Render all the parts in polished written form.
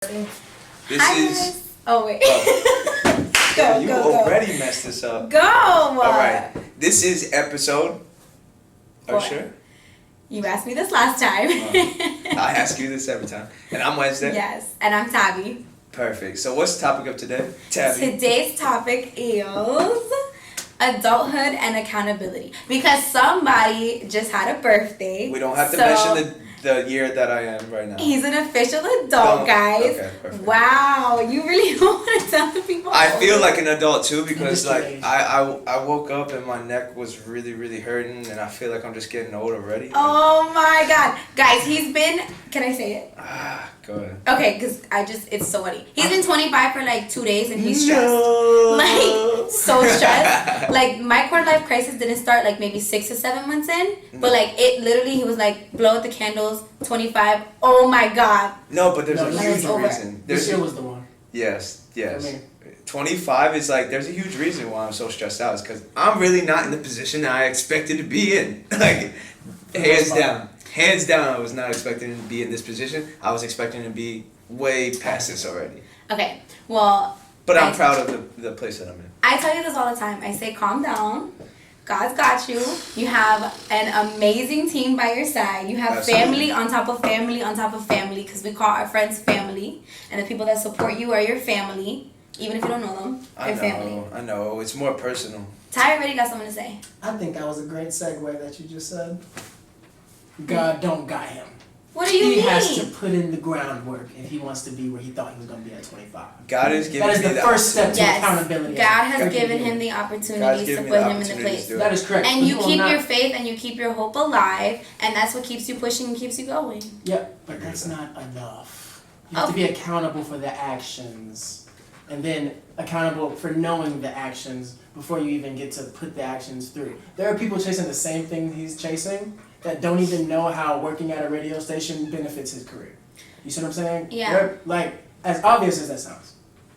This Hi, is. guys. Oh wait. You already messed this up. Go. All right. This is episode. Are you What? sure? You asked me this last time. I ask you this every time. And I'm Wednesday. Yes, and I'm Tabby. Perfect. So what's the topic of today? Tabby. Today's topic is adulthood and accountability. Because somebody just had a birthday. We don't have to mention the year that I am right now. He's an official adult, guys. Okay, perfect. Wow, you really want to tell the people? I feel like an adult too because like I woke up and my neck was really hurting and I feel like I'm just getting old already. Oh my god. Guys, he's been, can I say it? Go ahead. Okay, because it's so funny. He's been 25 for like 2 days and he's stressed. Like, so stressed. Like, my quarter life crisis didn't start like maybe 6 or 7 months in. But like, it literally, he was like, blow out the candles, 25. Oh my god. No, but there's a this huge is over. reason. This year was the one. Yes. I mean, 25 is like, there's a huge reason why I'm so stressed out. It's because I'm really not in the position that I expected to be in. Like, hands down, I was not expecting to be in this position. I was expecting to be way past this already. Okay, well. But I'm proud of the place that I'm in. I tell you this all the time. I say, calm down. God's got you. You have an amazing team by your side. You have family on top of family on top of family, because we call our friends family. And the people that support you are your family. Even if you don't know them, they're family. I know. It's more personal. Ty already got something to say. I think that was a great segue that you just said. God don't guide him. What do you mean? He has to put in the groundwork if he wants to be where he thought he was going to be at 25. God is giving me That is the first step to accountability. God has given him the opportunities to put him in the place. That is correct. And you keep your faith and you keep your hope alive, and that's what keeps you pushing and keeps you going. Yep, but that's not enough. You have to be accountable for the actions, and then accountable for knowing the actions before you even get to put the actions through. There are people chasing the same thing he's chasing that don't even know how working at a radio station benefits his career. You see what I'm saying? Yeah. They're, like, as obvious as that sounds.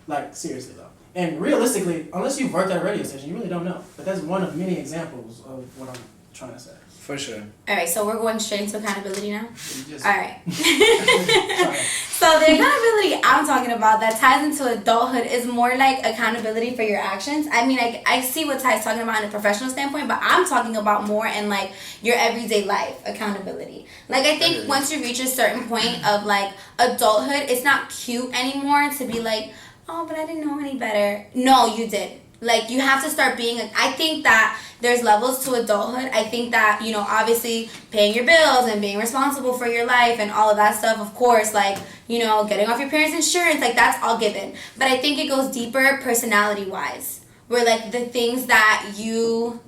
Like, seriously though. And realistically, unless you've worked at a radio station, you really don't know. But that's one of many examples of what I'm trying to say. For sure. Alright, so we're going straight into accountability now? Just, Alright. sorry. So the accountability I'm talking about that ties into adulthood is more like accountability for your actions. I mean, I see what Ty's talking about in a professional standpoint, but I'm talking about more in like your everyday life accountability. Like, I think once you reach a certain point of like adulthood, it's not cute anymore to be like, oh, but I didn't know any better. No, you did. Like, you have to start being, I think that there's levels to adulthood. I think that, you know, obviously paying your bills and being responsible for your life and all of that stuff, of course, like, you know, getting off your parents' insurance, like, that's all given. But I think it goes deeper personality-wise, where, like, the things that you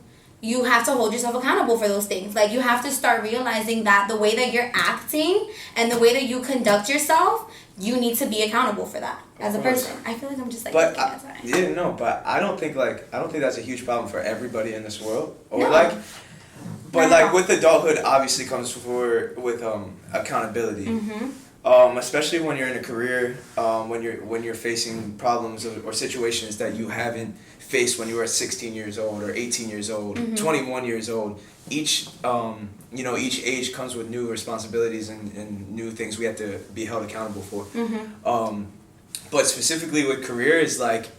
have to hold yourself accountable for those things. Like, you have to start realizing that the way that you're acting and the way that you conduct yourself, you need to be accountable for that as a person. I feel like I'm just like, but I don't think that's a huge problem for everybody in this world. Or with adulthood obviously comes with accountability. Mm-hmm. Especially when you're in a career, when you're facing problems or situations that you haven't faced when you were 16 years old or 18 years old, 21 years old. Each age comes with new responsibilities and new things we have to be held accountable for. But specifically with career is like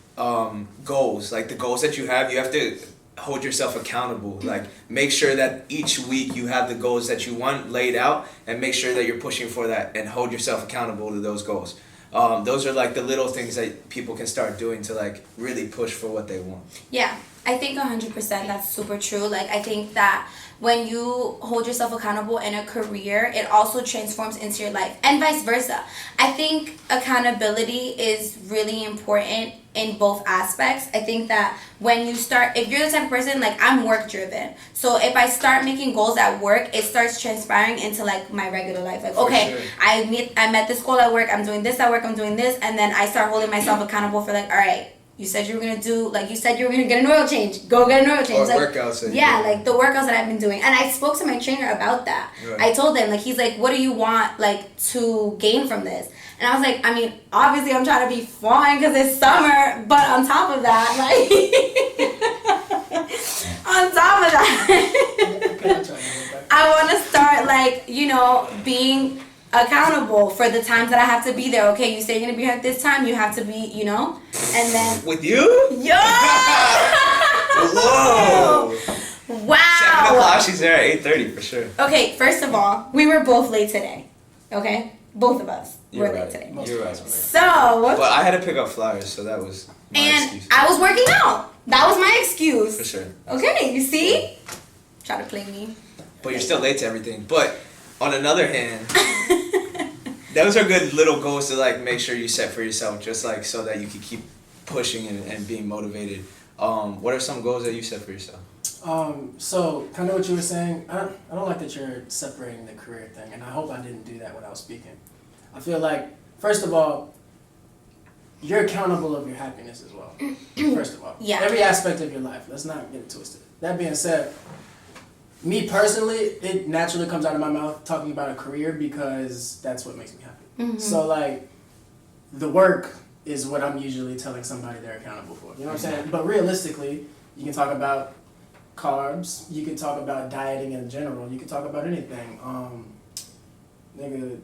goals. Like the goals that you have to hold yourself accountable. Like, make sure that each week you have the goals that you want laid out and make sure that you're pushing for that and hold yourself accountable to those goals. Those are like the little things that people can start doing to like really push for what they want. Yeah, I think 100% that's super true. Like, I think that when you hold yourself accountable in a career, it also transforms into your life and vice versa. I think accountability is really important in both aspects. I think that when you start, if you're the type of person, like, I'm work driven. So if I start making goals at work, it starts transpiring into like my regular life. Like, okay, sure. I met this goal at work, I'm doing this at work, I'm doing this, and then I start holding myself accountable for like, all right, you said you were going to do, like, you said you were going to get an oil change. Go get an oil change. Or like, workouts. Yeah, like, the workouts that I've been doing. And I spoke to my trainer about that. Right. I told him, like, he's like, what do you want, like, to gain from this? And I was like, I mean, obviously I'm trying to be fun because it's summer. But on top of that, like, on top of that, I want to start, like, you know, being accountable for the times that I have to be there. Okay, you say you're gonna be here at this time, you have to be, you know, and then With you? yo. Whoa. Wow. 7:00, she's there at 8:30 for sure. Okay, first of all, we were both late today. Okay, both of us You're were right. late today. You're right. So. But I had to pick up flowers, so that was my And excuse. I was working out. That was my excuse. For sure. Okay, you see? Try to play me. But you're still late to everything. But on another hand, those are good little goals to like make sure you set for yourself, just like so that you can keep pushing and being motivated. What are some goals that you set for yourself? So kind of what you were saying, I don't like that you're separating the career thing, and I hope I didn't do that when I was speaking. I feel like, first of all, you're accountable of your happiness as well. First of all, Yeah. every aspect of your life. Let's not get it twisted. That being said, me personally, it naturally comes out of my mouth talking about a career because that's what makes me happy. Mm-hmm. So like, the work is what I'm usually telling somebody they're accountable for. You know what I'm saying? But realistically, you can talk about carbs. You can talk about dieting in general. You can talk about anything. Nigga,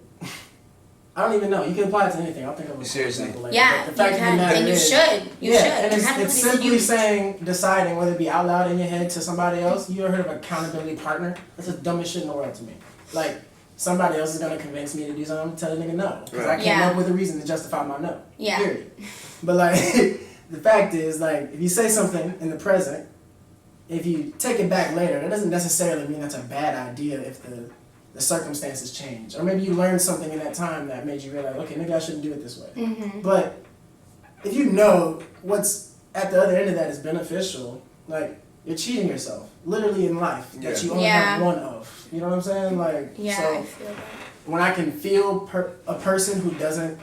I don't even know. You can apply it to anything. I'll think of a cool Seriously. example later. Yeah, But the you fact of the can, matter and you is, should. You should. and it's Accountability simply huge. saying, deciding whether it be out loud in your head to somebody else. You ever heard of an accountability partner? That's the dumbest shit in the world to me. Like, somebody else is going to convince me to do something, tell a nigga no. Because I came Yeah. up with a reason to justify my no. Yeah. Period. But like, the fact is, like, if you say something in the present, if you take it back later, that doesn't necessarily mean that's a bad idea if the circumstances change. Or maybe you learned something in that time that made you realize, okay, maybe I shouldn't do it this way. Mm-hmm. But if you know what's at the other end of that is beneficial, like, you're cheating yourself, literally in life, that you only Yeah. have one of. You know what I'm saying? Like, Yeah, so I feel that. when I can feel a person who doesn't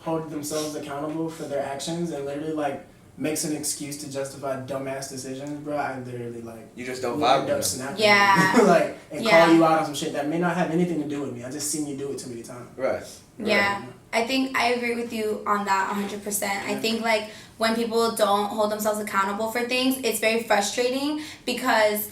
hold themselves accountable for their actions and literally, like, makes an excuse to justify dumbass decisions, bro, I literally, like, You just don't will vibe end up with them. snapping. Yeah. Like, and Yeah. call you out on some shit that may not have anything to do with me. I just seen you do it too many times. Right. Yeah, I think I agree with you on that 100%. I think like when people don't hold themselves accountable for things, it's very frustrating because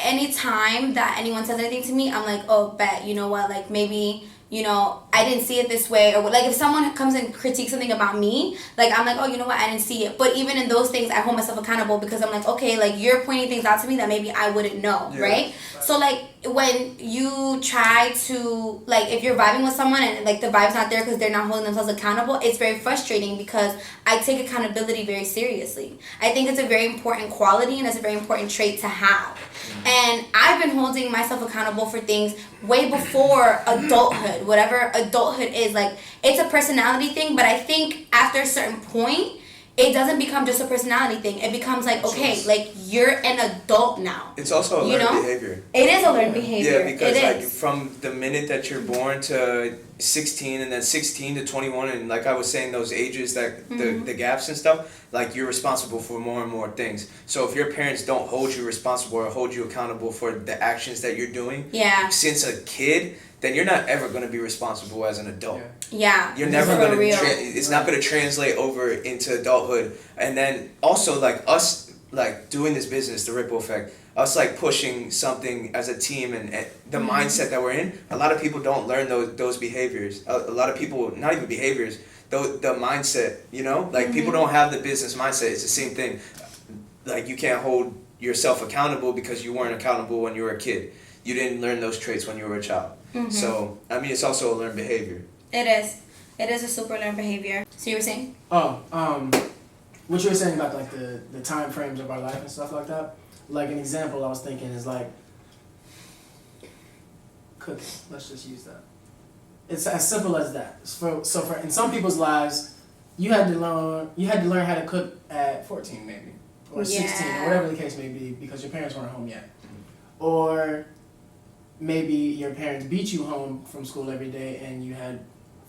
anytime that anyone says anything to me, I'm like, oh, bet, you know what, like maybe, you know, I didn't see it this way, or like if someone comes and critiques something about me, like I'm like, oh, you know what, I didn't see it. But even in those things, I hold myself accountable because I'm like, okay, like you're pointing things out to me that maybe I wouldn't know, Yeah. right? So like when you try to, like if you're vibing with someone and like the vibe's not there because they're not holding themselves accountable, it's very frustrating because I take accountability very seriously. I think it's a very important quality and it's a very important trait to have. And I've been holding myself accountable for things way before adulthood, whatever adulthood is. Like, it's a personality thing, but I think after a certain point, it doesn't become just a personality thing. It becomes like, okay, like, you're an adult now. It's also a You learned know? behavior. It is a learned behavior. Yeah, because it like is. from the minute that you're born to 16 and then 16 to 21 and like I was saying those ages that the gaps and stuff, like you're responsible for more and more things. So if your parents don't hold you responsible or hold you accountable for the actions that you're doing Yeah. since a kid, then you're not ever going to be responsible as an adult. Yeah. You're never For going real. to it's not going to translate over into adulthood. And then also like us like doing this business, the ripple effect, us like pushing something as a team and the mindset that we're in, a lot of people don't learn those behaviors. A lot of people, not even behaviors, the mindset, you know? Like people don't have the business mindset. It's the same thing. Like you can't hold yourself accountable because you weren't accountable when you were a kid. You didn't learn those traits when you were a child. So, I mean, it's also a learned behavior. It is. It is a super learned behavior. So you were saying? What you were saying about like the time frames of our life and stuff like that. Like an example I was thinking is like cooking. Let's just use that. It's as simple as that. So for in some people's lives, you had to learn how to cook at 14 maybe, or 16 or whatever the case may be because your parents weren't home yet, or maybe your parents beat you home from school every day and you had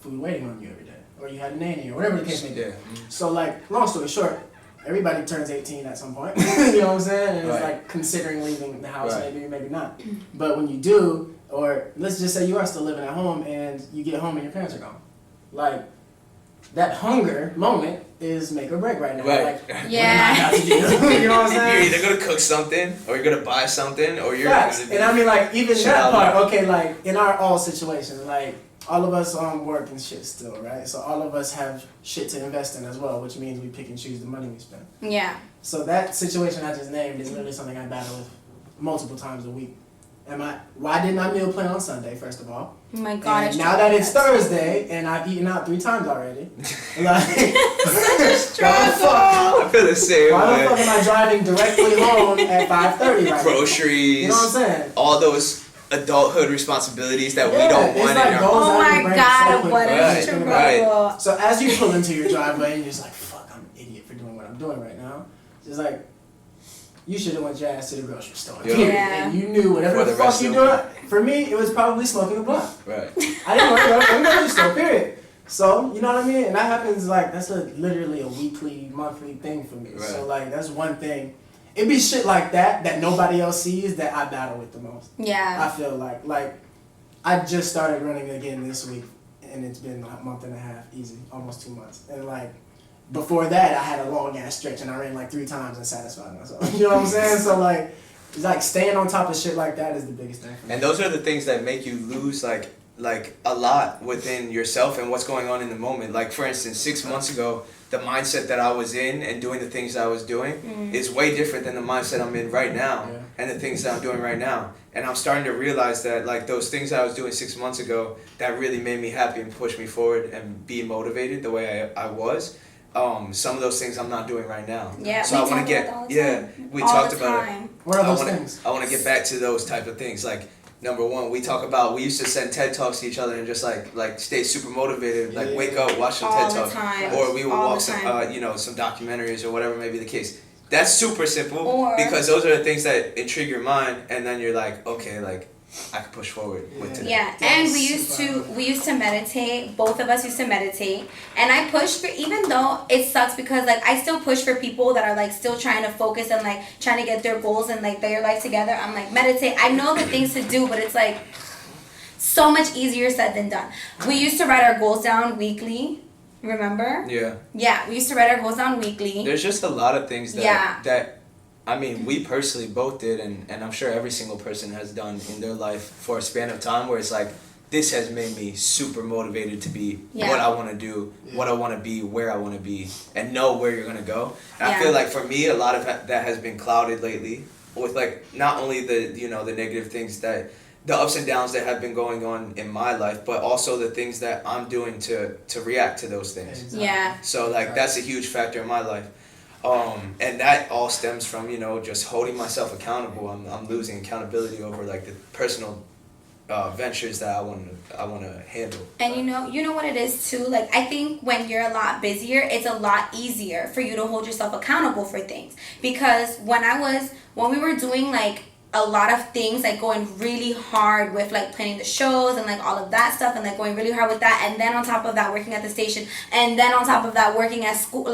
food waiting on you every day, or you had a nanny or whatever the case may be. Yeah. So like, long story short, everybody turns 18 at some point. You know what I'm saying? And it's Right. like considering leaving the house, Right. maybe not. But when you do, or let's just say you are still living at home and you get home and your parents are gone, like that hunger moment is make or break right now. Right. Like, Yeah. what am I about to do? You know what I'm saying? You're either going to cook something or you're going to buy something or you're Facts. going to And I mean, like, even Shit that out part, loud. okay, like, in our all situations, like, all of us work and shit still, right? So all of us have shit to invest in as well, which means we pick and choose the money we spend. Yeah. So that situation I just named is literally something I battle with multiple times a week. Why didn't I meal plan on Sunday, first of all? Oh my God. And now that it's Thursday and I've eaten out 3 times already, like, I feel the same why way. the fuck am I driving directly home at 5:30 right Groceries. now? You know what I'm saying? All those adulthood responsibilities that we don't want like in our goals Oh out of my your brain God, so quick. what a Right, struggle. right. So as you pull into your driveway and you're just like, fuck, I'm an idiot for doing what I'm doing right now. It's like, you should have went your ass to the grocery store. Yeah. Period. Yeah. And you knew whatever For the the fuck rest you of doing. For me, it was probably smoking a blunt. Right. I didn't want to go to the grocery store, period. So, you know what I mean? And that happens like, that's literally a weekly, monthly thing for me. Right. So like, that's one thing. It be shit like that nobody else sees that I battle with the most. Yeah. I feel like I just started running again this week, and it's been a month and a half, easy, almost 2 months. And like, before that, I had a long ass stretch, and I ran like 3 times and satisfied myself. You know what I'm saying? So like, it's like staying on top of shit like that is the biggest thing for me. And those are the things that make you lose like a lot within yourself and what's going on in the moment. Like for instance, 6 months ago, the mindset that I was in and doing the things that I was doing is way different than the mindset I'm in right now and the things that I'm doing right now. And I'm starting to realize that like those things I was doing 6 months ago that really made me happy and pushed me forward and be motivated the way I was. Some of those things I'm not doing right now. Yeah, so we I want talk to get about that all the time. we All talked the about time. it. What are those things? I want to get back to those type of things. Like number one, we used to send TED Talks to each other and just like stay super motivated, like wake up, watch some All TED the Talks, time. or we would All watch the some time. some documentaries or whatever may be the case. That's super simple Or- because those are the things that intrigue your mind, and then you're like, okay, like I can push forward with today. Yeah, and we used to meditate. Both of us used to meditate, and I pushed for, even though it sucks because like I still push for people that are like still trying to focus and like trying to get their goals and like their life together. I'm like, meditate. I know the things to do, but it's like so much easier said than done. We used to write our goals down weekly. Remember? Yeah. Yeah, we used to write our goals down weekly. There's just a lot of things that Yeah. that I mean, we personally both did, and I'm sure every single person has done in their life for a span of time where it's like, this has made me super motivated to be what I want to do, what I want to be, where I want to be, and know where you're going to go. And I feel like for me, a lot of that has been clouded lately with like not only the negative things that, the ups and downs that have been going on in my life, but also the things that I'm doing to react to those things. Exactly. Yeah. So like that's a huge factor in my life. And that all stems from, just holding myself accountable. I'm losing accountability over like the personal ventures that I want to handle. And you know what it is too? Like I think when you're a lot busier, it's a lot easier for you to hold yourself accountable for things. Because when we were doing like a lot of things, like going really hard with like planning the shows and like all of that stuff, and like going really hard with that, and then on top of that working at the station, and then on top of that working at school,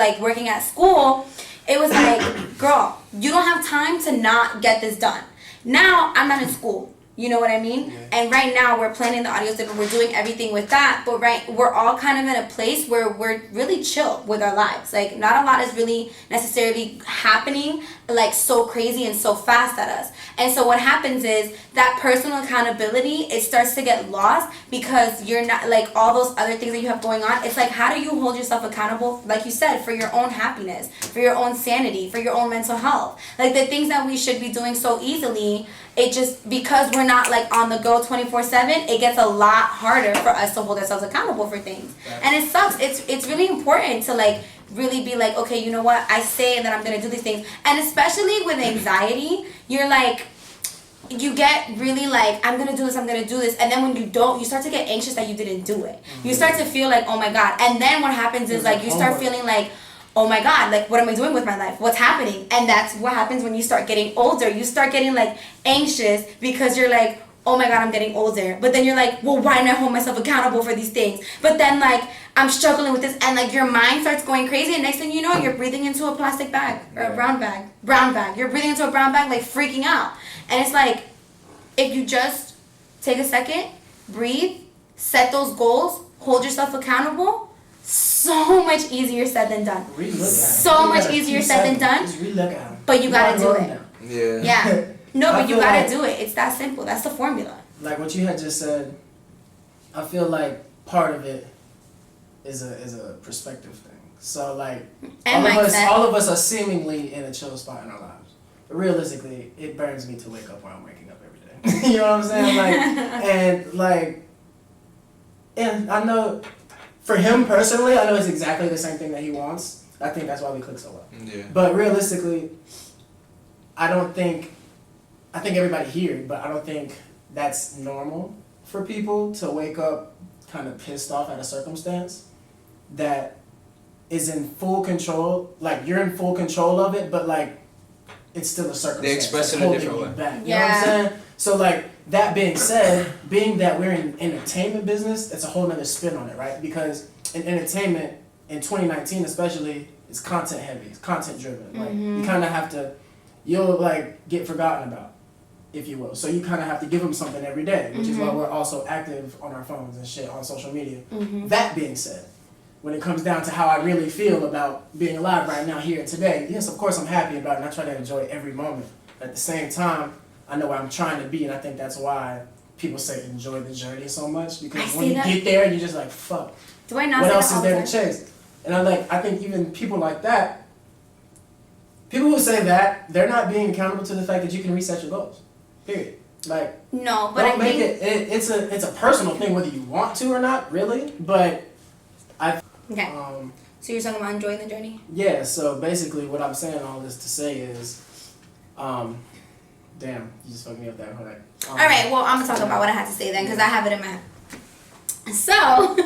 it was like, girl, you don't have time to not get this done. Now I'm not in school. You know what I mean? Yeah. And right now we're planning the audio stuff and we're doing everything with that. But we're all kind of in a place where we're really chill with our lives. Like not a lot is really necessarily happening like so crazy and so fast at us. And so what happens is that personal accountability, it starts to get lost because you're not like all those other things that you have going on. It's like, how do you hold yourself accountable, like you said, for your own happiness, for your own sanity, for your own mental health? Like the things that we should be doing so easily, it just, because we're not like on the go 24/7, it gets a lot harder for us to hold ourselves accountable for things. Right. And it sucks. It's really important to like really be like, okay, you know what, I say that I'm gonna do these things. And especially with anxiety, you're like, you get really like, I'm gonna do this, and then when you don't, you start to get anxious that you didn't do it. Mm-hmm. You start to feel like, oh my God. And then what happens is like you start feeling like, oh my God, like what am I doing with my life? What's happening? And that's what happens when you start getting older. You start getting like anxious because you're like, oh my God, I'm getting older. But then you're like, well, why don't I hold myself accountable for these things? But then like, I'm struggling with this, and like your mind starts going crazy, and next thing you know, you're breathing into a plastic bag or a brown bag. You're breathing into a brown bag, like freaking out. And it's like, if you just take a second, breathe, set those goals, hold yourself accountable, so much easier said than done. So much easier said than done. But you gotta do it. Yeah. Yeah. No, but you gotta do it. It's that simple. That's the formula. Like what you had just said, I feel like part of it is a perspective thing. So like And all of us are seemingly in a chill spot in our lives. But realistically, it burns me to wake up where I'm waking up every day. You know what I'm saying? And I know for him personally, I know it's exactly the same thing that he wants. I think that's why we click so well. Yeah. But realistically, I think everybody here, but I don't think that's normal for people to wake up kind of pissed off at a circumstance that is in full control. Like, you're in full control of it, but like, it's still a circumstance. They express it that's a different holding way. you back. You know what I'm saying? So like, that being said, being that we're in entertainment business, it's a whole nother spin on it, right? Because in entertainment, in 2019 especially, it's content heavy, it's content driven. Like, you kind of have to, you'll like get forgotten about, if you will. So you kind of have to give them something every day, which is why we're also active on our phones and shit on social media. That being said, when it comes down to how I really feel about being alive right now, here and today, yes, of course I'm happy about it, and I try to enjoy every moment. But at the same time, I know where I'm trying to be, and I think that's why people say enjoy the journey so much, because when you get there, you're just like, fuck. Do I not what say else that is there to chase? And I think even people like that, people who say that, they're not being accountable to the fact that you can reset your goals. Period. Like, no, but don't make it's a personal thing whether you want to or not, really. But okay. So you're talking about enjoying the journey? Yeah. So basically, what I'm saying all this to say is, damn, you just fucked me up there. Hold on. All right. Well, I'm gonna talk about what I had to say then, because I have it in my head. So.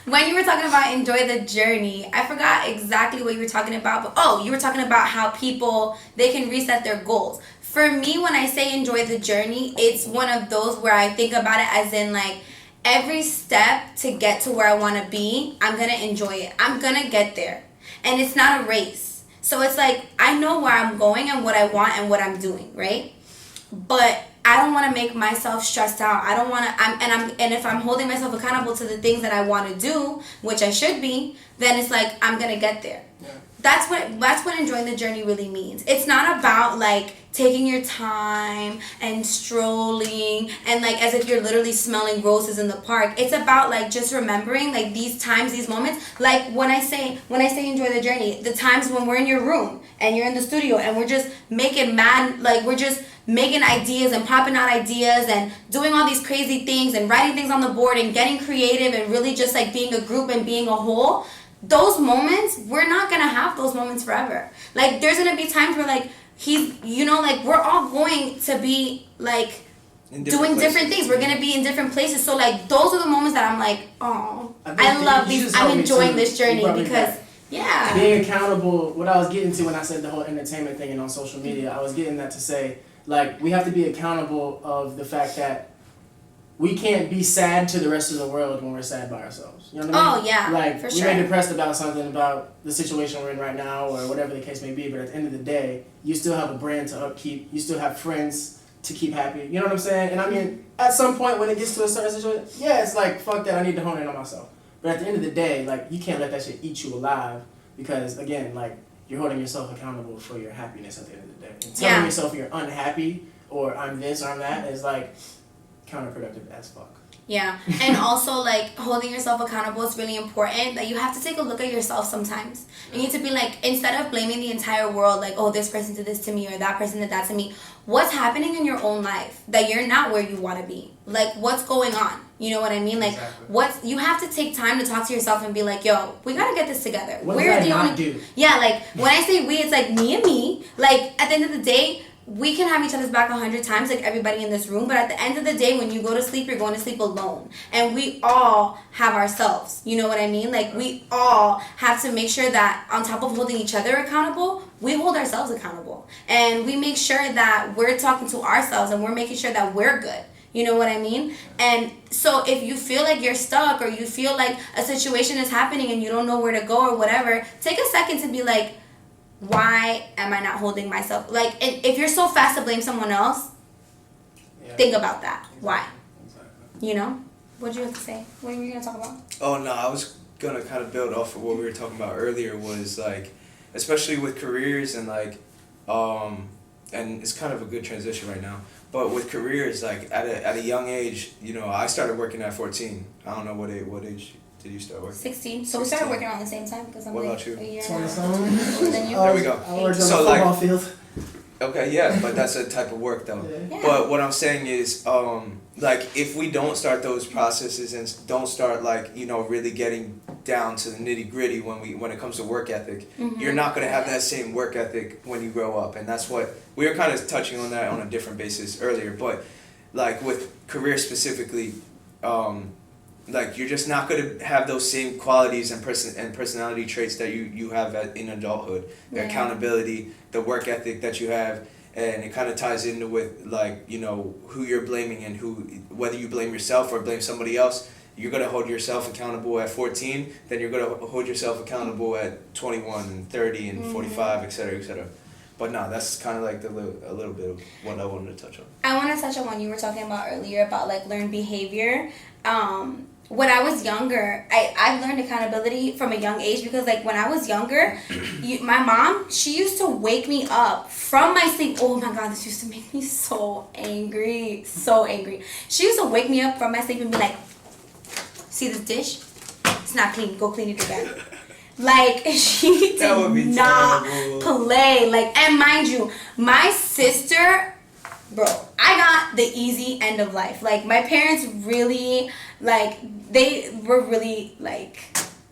When you were talking about enjoy the journey, I forgot exactly what you were talking about. But you were talking about how people, they can reset their goals. For me, when I say enjoy the journey, it's one of those where I think about it as in like every step to get to where I want to be, I'm going to enjoy it. I'm going to get there. And it's not a race. So it's like I know where I'm going and what I want and what I'm doing, right? But I don't want to make myself stressed out. I don't want to. And if I'm holding myself accountable to the things that I want to do, which I should be, then it's like I'm gonna get there. Yeah. That's what enjoying the journey really means. It's not about like taking your time and strolling and like as if you're literally smelling roses in the park. It's about like just remembering like these times, these moments. Like when I say enjoy the journey, the times when we're in your room and you're in the studio and we're just making mad, like we're just making ideas and popping out ideas and doing all these crazy things and writing things on the board and getting creative and really just like being a group and being a whole. Those moments, we're not gonna have those moments forever. Like there's gonna be times where like like we're all going to be like doing different things. We're gonna be in different places. So like those are the moments that I'm like, oh, I love these. I'm enjoying this journey because yeah. Being accountable. What I was getting to when I said the whole entertainment thing and on social media, I was getting that to say like we have to be accountable of the fact that we can't be sad to the rest of the world when we're sad by ourselves. You know what I mean? Oh, yeah, like, for we sure. may be depressed about something, about the situation we're in right now, or whatever the case may be, but at the end of the day, you still have a brand to upkeep. You still have friends to keep happy. You know what I'm saying? And I mean, at some point when it gets to a certain situation, yeah, it's like, fuck that, I need to hone in on myself. But at the end of the day, like, you can't let that shit eat you alive because, again, like, you're holding yourself accountable for your happiness at the end of the day. And telling yourself you're unhappy or I'm this or I'm that is, like, counterproductive as fuck. Yeah, and also like holding yourself accountable is really important. That you have to take a look at yourself sometimes. You need to be like, instead of blaming the entire world, like, oh, this person did this to me or that person did that to me. What's happening in your own life that you're not where you want to be? Like, what's going on? You know what I mean? Like, exactly. You have to take time to talk to yourself and be like, yo, we gotta get this together. What we're the only do? Yeah, like when I say we, it's like me and me. Like at the end of the day, we can have each other's back 100 times, like everybody in this room, but at the end of the day, when you go to sleep, you're going to sleep alone. And we all have ourselves. You know what I mean? Like, we all have to make sure that on top of holding each other accountable, we hold ourselves accountable. And we make sure that we're talking to ourselves and we're making sure that we're good. You know what I mean? And so if you feel like you're stuck or you feel like a situation is happening and you don't know where to go or whatever, take a second to be like, why am I not holding myself? Like, if you're so fast to blame someone else, think about that. Exactly. Why? Exactly. You know? What did you have to say? What were you going to talk about? Oh, no, I was going to kind of build off of what we were talking about earlier was, like, especially with careers and, like, and it's kind of a good transition right now. But with careers, like at a young age, I started working at 14. I don't know what age did you start working? 16. So we started working around the same time because I'm What like about you? a year 27. older than you. There we go. I worked on So, the like- football field. Okay, yeah, but that's a type of work though. Yeah. But what I'm saying is, like, if we don't start those processes and don't start, like, really getting down to the nitty gritty when it comes to work ethic, you're not gonna have that same work ethic when you grow up, and that's what we were kind of touching on that on a different basis earlier. But like with career specifically, like you're just not gonna have those same qualities and personality traits that you have in adulthood. The accountability, the work ethic that you have. And it kind of ties into with, like, who you're blaming and whether you blame yourself or blame somebody else. You're going to hold yourself accountable at 14, then you're going to hold yourself accountable at 21 and 30 and 45, et cetera, et cetera. But no, that's kind of like a little bit of what I wanted to touch on. I want to touch on what you were talking about earlier about like learned behavior. When I was younger, I learned accountability from a young age because, like, when I was younger, my mom, she used to wake me up from my sleep. Oh my God, this used to make me so angry. So angry. She used to wake me up from my sleep and be like, see this dish? It's not clean. Go clean it again. Like, she did not play. Like, and mind you, my sister, bro, I got the easy end of life. Like, my parents really, like, they were really, like,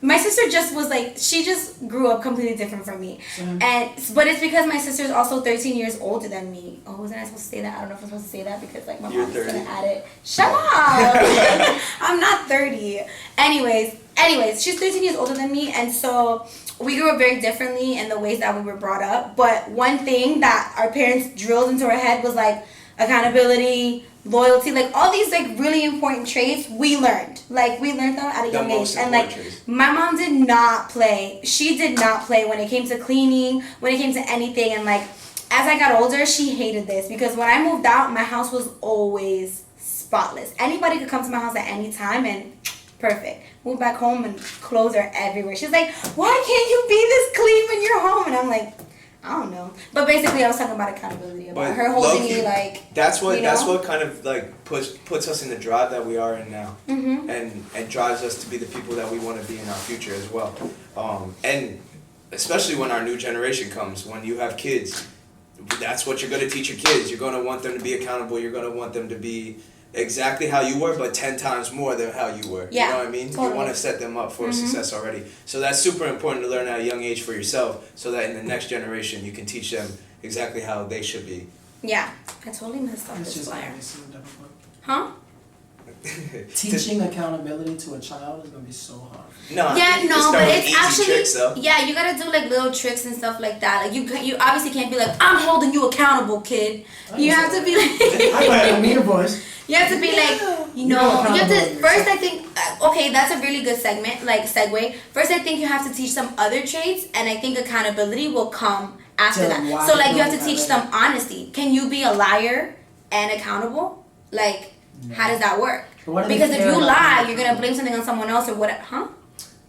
my sister just was, like, she just grew up completely different from me. But it's because my sister's also 13 years older than me. Oh, wasn't I supposed to say that? I don't know if I'm supposed to say that because, like, my mom's going to add it. Shut up! I'm not 30. Anyways, she's 13 years older than me, and so we grew up very differently in the ways that we were brought up. But one thing that our parents drilled into our head was, like, accountability, loyalty, like all these like really important traits we learned. Like we learned them at a young age. And like my mom did not play. She did not play when it came to cleaning, when it came to anything. And like as I got older, she hated this because when I moved out, my house was always spotless. Anybody could come to my house at any time and perfect. Moved back home and clothes are everywhere. She's like, why can't you be this clean when you're home? And I'm like, I don't know. But basically I was talking about accountability, about her holding me like that's what kind of like puts us in the drive that we are in now. And drives us to be the people that we want to be in our future as well. And especially when our new generation comes, when you have kids, that's what you're going to teach your kids. You're going to want them to be accountable. You're going to want them to be exactly how you were, but 10 times more than how you were. Yeah, you know what I mean? Totally. You want to set them up for success already. So that's super important to learn at a young age for yourself, so that in the next generation you can teach them exactly how they should be. Yeah, I totally messed up this flyer. Huh? Teaching accountability to a child is gonna be so hard. But it's actually tricks, you gotta do like little tricks and stuff like that. Like you obviously can't be like, I'm holding you accountable, kid. You have to be like I mean, voice. You have to be like, you have to first. I think okay, that's a really good segue. First, I think you have to teach them other traits, and I think accountability will come after that. So like you have to teach them honesty. Can you be a liar and accountable? Like, how does that work? Because if you lie, you're gonna blame something on someone else or whatever. Huh?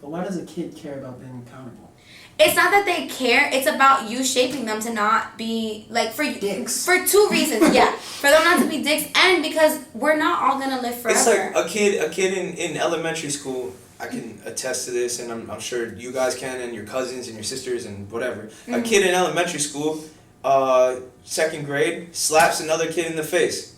But why does a kid care about being accountable? It's not that they care. It's about you shaping them to not be like dicks. For two reasons. Yeah, for them not to be dicks, and because we're not all gonna live forever. It's like a kid in elementary school. I can attest to this, and I'm sure you guys can, and your cousins and your sisters and whatever. A kid in elementary school, second grade, slaps another kid in the face.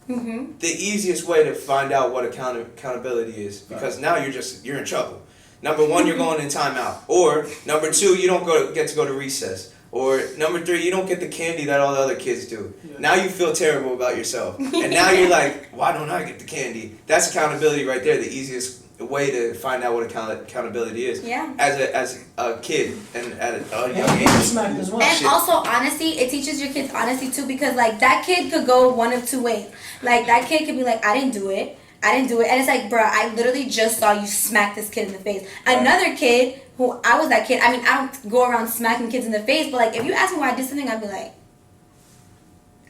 The easiest way to find out what accountability is, because now you're in trouble. Number one, you're going in timeout. Or number two, you don't get to go to recess. Or number three, you don't get the candy that all the other kids do. Yeah. Now you feel terrible about yourself. And now you're like, why don't I get the candy? That's accountability right there, the easiest way to find out what accountability is. Yeah. As a kid and at a young age. As well. And also honesty, it teaches your kids honesty too, because like that kid could go one of two ways. Like that kid could be like, I didn't do it. And it's like, bruh, I literally just saw you smack this kid in the face. Right. Another kid, who I was that kid, I mean, I don't go around smacking kids in the face, but like, if you ask me why I did something, I'd be like,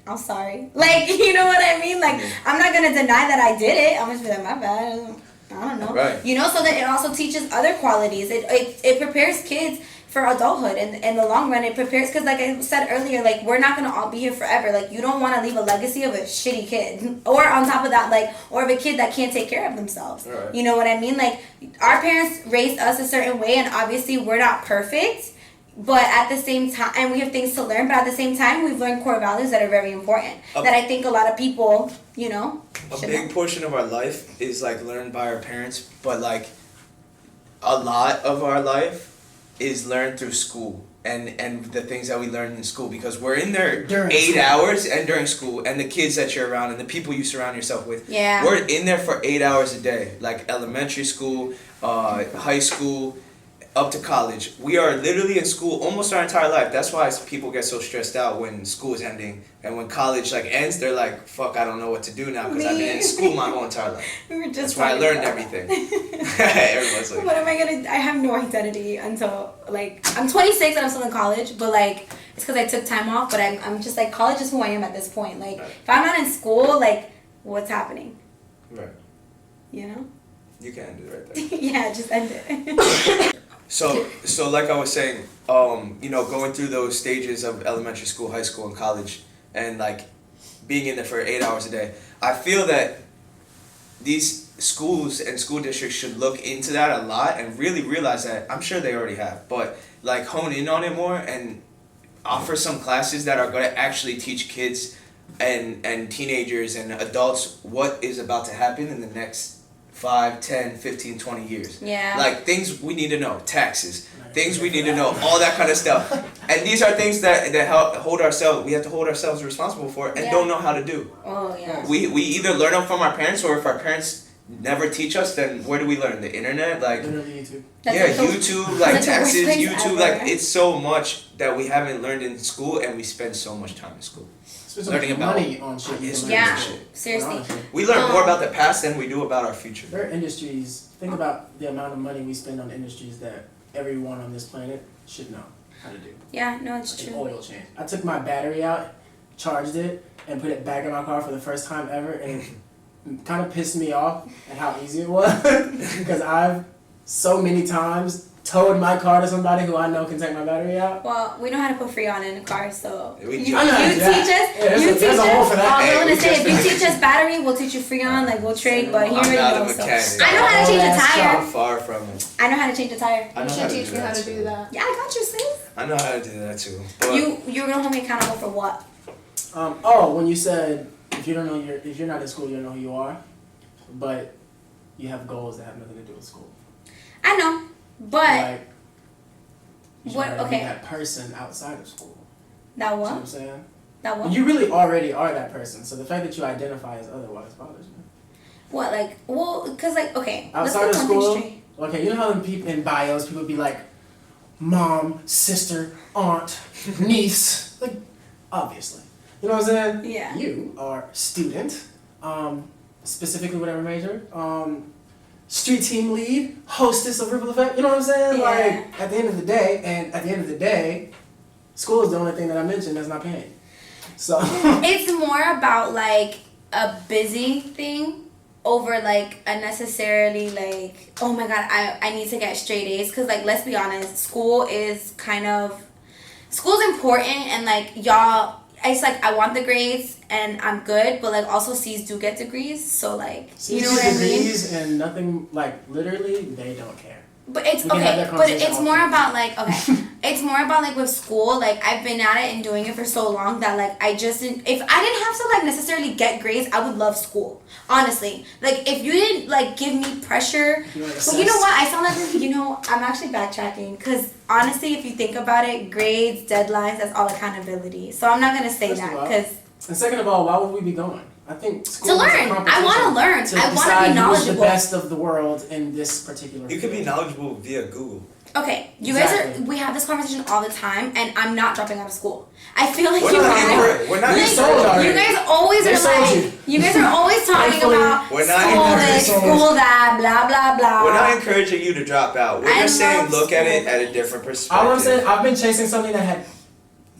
I'm sorry. Like, you know what I mean? Like, I'm not going to deny that I did it. I'm just be like, my bad. I don't know. Right. You know, so that it also teaches other qualities. It prepares kids for adulthood, and in the long run it prepares, because like I said earlier, like we're not gonna all be here forever. Like you don't want to leave a legacy of a shitty kid, or on top of that, like, or of a kid that can't take care of themselves. Right. You know what I mean? Like our parents raised us a certain way, and obviously we're not perfect, but at the same time, and we have things to learn, but at the same time we've learned core values that are very important, that I think a lot of people, you know, a big portion of our life is like learned by our parents, but like a lot of our life is learned through school and the things that we learn in school, because we're in there During 8 school. hours and during school, and the kids that you're around and the people you surround yourself with. Yeah. We're in there for 8 hours a day, like elementary school, high school, up to college. We are literally in school almost our entire life. That's why people get so stressed out when school is ending, and when college like ends, they're like, "Fuck, I don't know what to do now because I've been in school my whole entire life." we were just That's why I talking learned about everything. that. Everyone's like, What am I gonna? I have no identity until like I'm 26 and I'm still in college, but like it's because I took time off. But I'm just like, college is who I am at this point. Like Right. if I'm not in school, like what's happening? right, You know? you can end it right there. Yeah, just end it. So like I was saying, you know, going through those stages of elementary school, high school, and college, and like being in there for 8 hours a day, I feel that these schools and school districts should look into that a lot and really realize that. I'm sure they already have, but like hone in on it more and offer some classes that are going to actually teach kids and teenagers and adults what is about to happen in the next 5, 10, 15, 20 years. Yeah. Like things we need to know, taxes, things we need to know, all that kind of stuff. And these are things that help hold ourselves, we have to hold ourselves responsible for and Yeah. don't know how to do. Oh yeah. We either learn them from our parents, or if our parents never teach us, then where do we learn? The internet? Like, Literally YouTube. That's yeah, like the- YouTube, like that's like the taxes, worst place YouTube, ever. like it's so much that we haven't learned in school, and we spend so much time in school. Spend so Learning much about money on shit. you history can learn Yeah. from shit. Seriously. Honestly. We learn more about the past than we do about our future. There are industries, think about the amount of money we spend on industries that everyone on this planet should know how to do. Yeah. No, it's Like an true. oil change. I took my battery out, charged it, and put it back in my car for the first time ever, and it kind of pissed me off at how easy it was, because I've so many times towed my car to somebody who I know can take my battery out. Well, we know how to put Freon in a car, so We you do. teach I know how to do that. us. Yeah, there's You a- teach there's a hole us. for that. I'm Hey, willing we to say, if just- you teach us battery, we'll teach you Freon. Like we'll trade, but he I'm already not a knows. So. mechanic. I know how to change a Oh, tire. I'm far from it. I know how to change a tire. I You know should how to teach do me that how to too. do that. Yeah, I got you, sis. I know how to do that too. But You're gonna hold me accountable for what? When you said if you're not in school, you don't know who you are, but you have goals that have nothing to do with school. I know, but Like, you What- try to okay. be that person outside of school. that See what what? I'm saying? That what? You really already are that person. So the fact that you identify as otherwise bothers me. What, like, well, cause like, okay, Outside let's of get one thing school, straight. okay, you know how in bios people be like, mom, sister, aunt, niece, like, obviously. You know what I'm saying? Yeah. You are student, specifically whatever major, street team lead, hostess of Ripple Effect. You know what I'm saying? Yeah. Like, at the end of the day, school is the only thing that I mentioned that's not paying. So. It's more about like a busy thing over like a necessarily like, oh my god, I need to get straight A's, because like, let's be honest, school's important, and like y'all, it's like I want the grades and I'm good, but like also C's do get degrees, so like, you know what I mean? Degrees and nothing, like, literally, they don't care. But it's We can have okay, that but conversation it's off more camera. about like, okay, it's more about like with school, like I've been at it and doing it for so long that like I just didn't, if I didn't have to like necessarily get grades, I would love school, honestly. Like if you didn't like give me pressure, You know, but you know what, I sound like, you know, I'm actually backtracking, because honestly, if you think about it, grades, deadlines, that's all accountability. So I'm not gonna say First of that, all, because And second of all, why would we be going? I think school to is a learn, I competition want to learn, to I want to decide be who's knowledgeable. the best of the world in this particular you could be field. knowledgeable via Google. Okay, you guys Exactly. we have this conversation all the time, and I'm not dropping out of school. I feel like We're you not guys, encouraging- we're not like, encouraging- you guys always They are sold like, you guys are always talking Thankfully, about we're not school encouraging this, sold. school that, blah blah blah. We're not encouraging you to drop out. We're I just saying love look at it school. at a different perspective. All I'm saying, I've been chasing something that had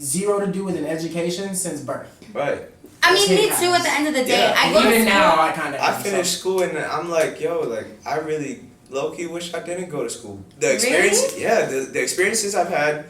zero to do with an education since birth. Right. I mean, me Sometimes. too. At the end of the day, Yeah. I go to Even school. now, I kind of. I finished school and I'm like, yo, like I really low-key wish I didn't go to school. The experience, Really? yeah, the experiences I've had,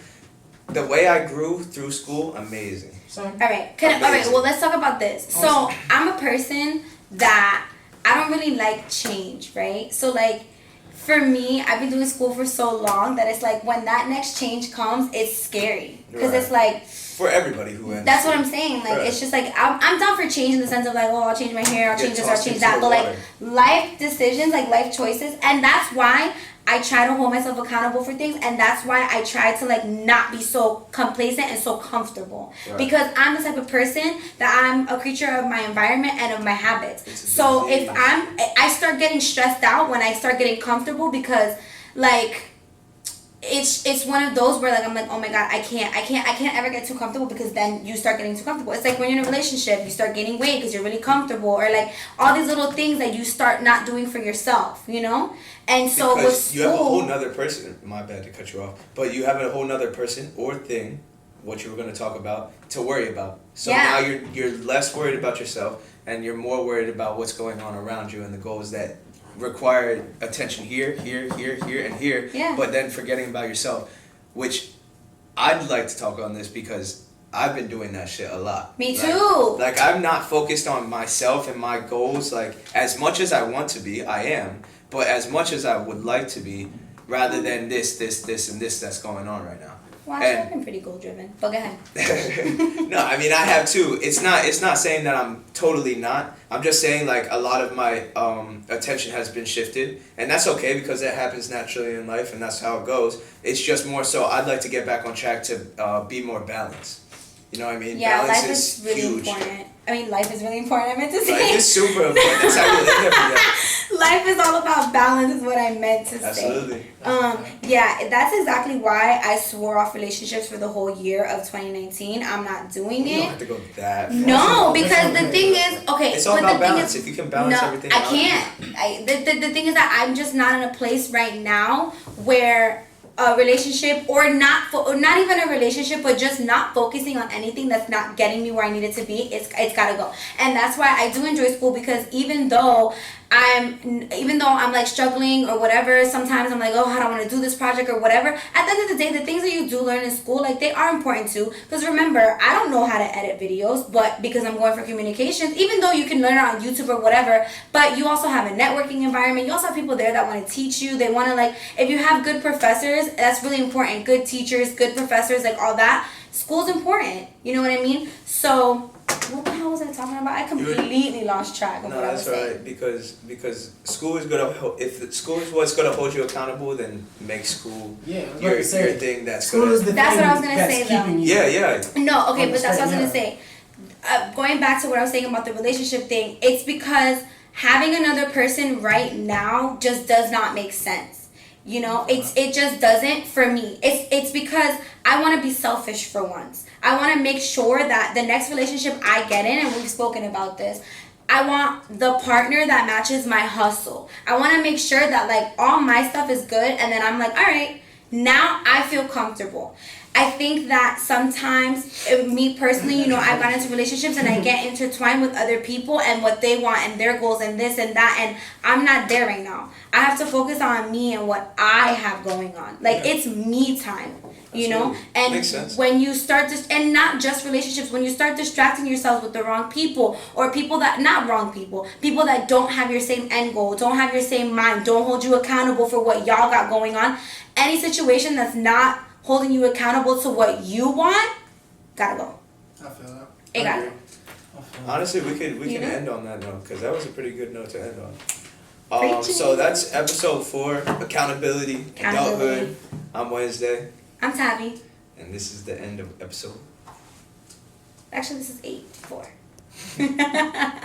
the way I grew through school, amazing. All right. All right. Well, let's talk about this. So I'm a person that I don't really like change, right? So like, for me, I've been doing school for so long that it's like when that next change comes, it's scary because it's like. For everybody who ends. That's what I'm saying. Like it's just like I'm down for change in the sense of like, oh, I'll change my hair, I'll change this, I'll change that. But like life decisions, like life choices, and that's why I try to hold myself accountable for things, and that's why I try to like not be so complacent and so comfortable. Right. Because I'm the type of person that I'm a creature of my environment and of my habits. So if I start getting stressed out when I start getting comfortable because like it's one of those where like I'm like, oh my god, I can't ever get too comfortable because then you start getting too comfortable. It's like when you're in a relationship, you start gaining weight because you're really comfortable, or like all these little things that you start not doing for yourself, you know. And so with school, you have a whole nother person. My bad to cut you off, but you have a whole nother person or thing, what you were going to talk about, to worry about. So now you're less worried about yourself and you're more worried about what's going on around you and the goals that require attention here, and here, but then forgetting about yourself, which I'd like to talk on this because I've been doing that shit a lot. Me too. Like I'm not focused on myself and my goals like as much as I want to be, I am, but as much as I would like to be, rather than this, and this that's going on right now. Well, actually, I've been pretty goal driven. But go ahead. No, I mean I have too. It's not saying that I'm totally not. I'm just saying like a lot of my attention has been shifted, and that's okay because that happens naturally in life, and that's how it goes. It's just more so I'd like to get back on track to be more balanced. You know what I mean? Yeah, balance life is really huge. important. I mean, life is really important. I meant to say. Life is super important. That's how you live every day. Life is all about balance, is what I meant to say. Absolutely. Yeah, that's exactly why I swore off relationships for the whole year of 2019. I'm not doing it. You don't have to go that far. No, because the thing is, okay. It's all but about the thing balance. is, If you can balance everything I out. can't. The thing is that I'm just not in a place right now where a relationship or not even a relationship, but just not focusing on anything that's not getting me where I need it to be. It's gotta go. And that's why I do enjoy school, because even though I'm like struggling or whatever, sometimes I'm like, oh, I don't want to do this project or whatever. At the end of the day, the things that you do learn in school, like, they are important too. Because remember, I don't know how to edit videos, but because I'm going for communications, even though you can learn it on YouTube or whatever, but you also have a networking environment. You also have people there that want to teach you. They want to, like, if you have good professors, that's really important. Good teachers, good professors, like all that. School's important. You know what I mean? So what the hell was I talking about? I completely lost track of what I was saying. No, that's right. Because school is gonna if school is what's gonna hold you accountable, then make school your thing. That's school is the that's thing what I was gonna say though. Yeah. No, okay, but that's what I was gonna say. Going back to what I was saying about the relationship thing, it's because having another person right now just does not make sense. You know, it just doesn't for me. It's because I want to be selfish for once. I want to make sure that the next relationship I get in, and we've spoken about this, I want the partner that matches my hustle. I want to make sure that, like, all my stuff is good, and then I'm like, all right, now I feel comfortable. I think that sometimes, me personally, you know, I've gotten into relationships and I get intertwined with other people and what they want and their goals and this and that, and I'm not there right now. I have to focus on me and what I have going on. Like, it's me time, you know? And makes sense. when you start to, and not just relationships, when you start distracting yourself with the wrong people, or people that, not wrong people that don't have your same end goal, don't have your same mind, don't hold you accountable for what y'all got going on, any situation that's not holding you accountable to what you want, gotta go. I feel that. It gotta go. Honestly, we can end on that note, because that was a pretty good note to end on. So that's episode 4, accountability, adulthood. I'm Wednesday. I'm Tabby. And this is the end of episode. Actually, this is 8-4.